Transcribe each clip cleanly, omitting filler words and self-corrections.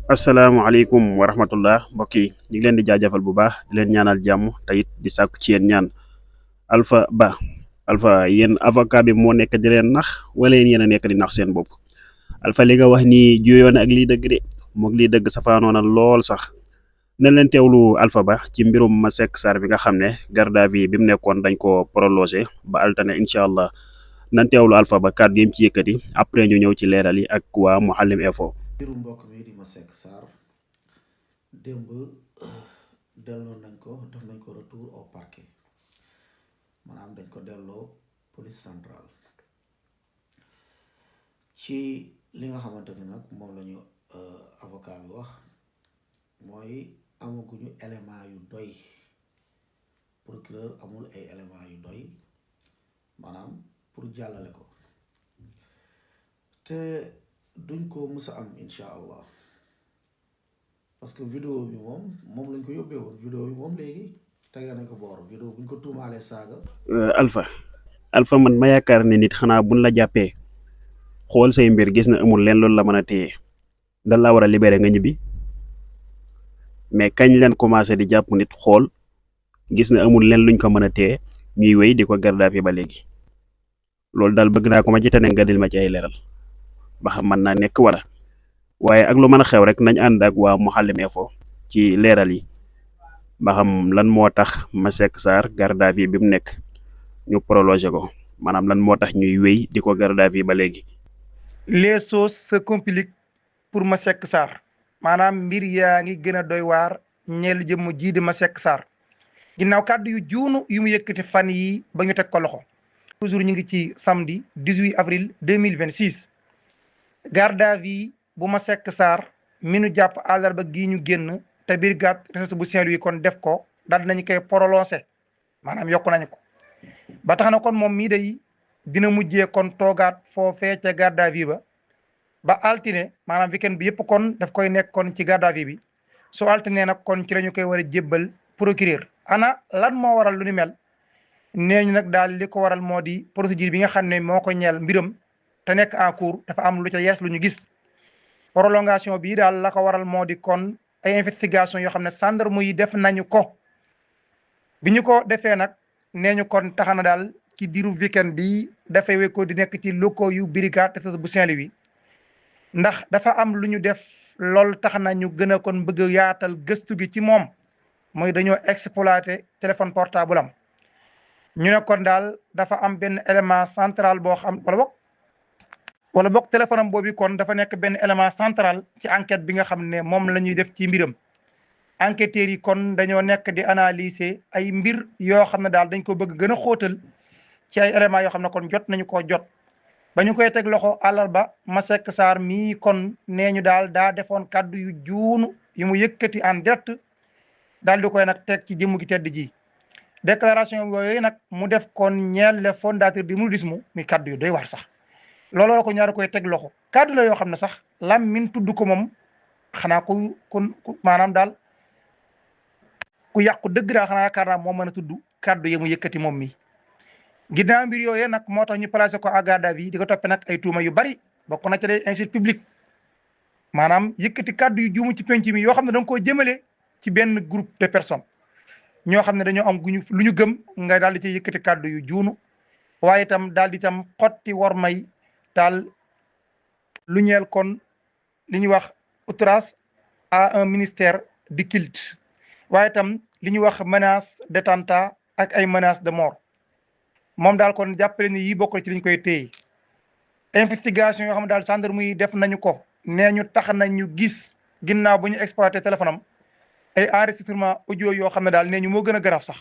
asalaamaaleykum wa rahmatullah mbokk yi ñu ngi leen di jaajëfal bu baax di leen ñaanal jàmm te it di sàkku ci yéen ñaan. Alpha Ba, Alpha, yéen avocat bi moo nekk di leen nax wala yéen a nekk di nax seen bopp. Alpha, li nga wax nii juyoo na ak lii dëgg de, moog lii dëgg safaanoo na lool sax. nañ leen teewlu Alpha Ba ci mbirum Masseck Sarr bi nga xam ne garde à vue bi mu nekkoon dañ ko prolongé ba altane incha allah. nañ teewlu Alpha Ba kàddu yi mu ci yëkkati après ñu ñëw ci leeral yi ak waa Mouhalim Info. mbiru mbokk mi di Masseck Sarr démb delloo nañ ko def nañ ko retour au parquet maanaam dañ ko delloo police centrale ci li nga xamante ni nag moom lañu avocat bi wax mooy amaguñu élément yu doy, procureur amul ay élément yu doy maanaam pour jàllale ko te duñ ko mës a am incha allah parce que vidéo bi moom lañ ko yóbbee woon vidéo bi moom léegi tegee nañ ko boor vidéo buñ ko tuumaalee saaga. Alpha, man ma yaakaar ne nit xanaa buñ la jàppee xool say mbir gis na amul leen loolu la mën a téye dan laa war a libéré nga ñibbi mais kañ leen commencé di jàpp nit xool gis na amul leen luñ ko mën a téye ñuy wéy di ko garde à vue ba léegi loolu daal bëgg naa ko ma ci tane nga dil ma ci ay leeral ba xam mën naa nekk wala waaye ak lu mën a xew rek nañ ànd ak waa Mouhalim Info ci leeral yi ba xam lan moo tax Masseck Sarr garde à vue bi mu nekk ñu prolongé ko maanaam lan moo tax ñuy wéy di ko garde à vue ba léegi. les choses se compliquent pour Masseck Sarr maanaam mbir yaa ngi gën a doy waar ñeel jëmm jii di Masseck Sarr ginnaaw kàddu yu juunu yu mu yëkkati fan yi ba ñu teg ko loxo. toujours ñu ngi ci samedi 18 avril 2026 garde à vue bu Masseck Sarr mi nu jàpp àllarba gii ñu génn te brigade recherche bu Saint-Louis kon def ko daal nañu koy prolongé maanaam yokku nañu ko ba tax na kon moom mii day dina mujjee kon toogaat foofee ca garde à vue ba altine maanaam weekend bi yëpp kon daf koy nekk kon ci garde à vue bi su altine nag kon ci la ñu koy war a jébbal procureur. ana lan moo waral lu ni mel nee ñu nag daal li ko waral moo di procédure bi nga xam ne moo ko ñeel mbiram te nekk en cours dafa am lu ca yees lu ñu gis prolongation bii daal la ko waral moo di kon ay investigation yoo xam ne gendarme yi def nañu ko bi ñu ko defee nag nee ñu kon tax na daal ci diiru weekend bi dafay wékko di nekk ci locaux yu brigade recherche bu Saint-Louis ndax dafa am lu ñu def lool tax na ñu gën a kon bëgg a yaatal gëstu gi ci moom mooy dañoo exploité téléphone portable am ñu ne kon daal dafa am benn élément central boo xam wala boog téléphone am boobu kon dafa nekk benn élément central ci enquête bi nga xam ne moom la ñuy def ci mbiram enquêteurs yi kon dañoo nekk di analyser ay mbir yoo xam ne daal dañ ko bëgg gën a xóotal ci ay éléments yoo xam ne kon jot nañu koo jot ba ñu koy teg loxo àllarba Masseck Sarr mii kon nee ñu daal daa defoon kàddu yu juunu yu mu yëkkati en direct daal di koy nag teg ci jëmm gi tedd ji déclaration yooyu nag mu def kon ñeel le fondateur du mouridisme mi kàddu yu doy waar sax looloo ko ñaar koy teg loxo kàddu la yoo xam ne sax lam min tudd ko moom xanaa ku maanaam daal ku yàqu dëgg daal xanaa yaakaar naa moo mën a tudd kàddu yi mu yëkkati moom mi ginnaaw mbir yooyee nag moo tax ñu placé ko à garde à vue di ko toppee nag ay tuuma yu bari bokk na ci des insultes publiques maanaam yëkkati kàddu yu juumu ci penc mi yoo xam ne da nga koo jëmale ci benn groupe de personnes ñoo xam ne dañoo am lu ñu gëm nga daal di ci yëkkati kàddu yu juunu waaye itam daal di itam xotti war may daal lu ñeel kon li ñuy wax outrage à un ministère du culte waaye itam li ñuy wax menace d'attentat ak ay menace de mort moom daal kon jàppale ni yi bokk ci liñ koy téye investigation yoo xam ne daal gendarme yi def nañu ko nee ñu tax nañu gis ginnaaw bu ñu exploité téléphone am ay enregistrement audio yoo xam ne daal nee ñu moo gën a garaaf sax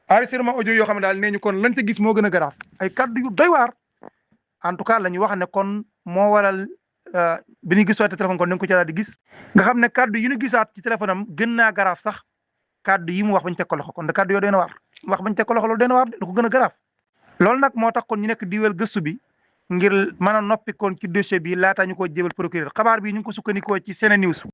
enregistrement audio yoo xam ne daal nee ñu kon lañ ca gis moo gën a garaaf ay kaddu yu doy waar en tout cas la ñu wax ne kon moo waral bi ñu gisaatee téléphone kon da nga ko ci daal di gis nga xam ne kaddu yi ñu gisaat ci téléphone am gën naa garaaf sax kaddu yi mu wax bañ teg ko loxo kon de kaddu yoo doon waar wax bañ teg ko loxo loolu doon waar da ko gën a garaaf loolu nag moo tax kon ñu nekk diwal gëstu bi ngir mën a noppi kon ci dossier bi laataa ñu ko jébal procureur xabaar bi ñu ngi ko sukkandikoo ci SeneNews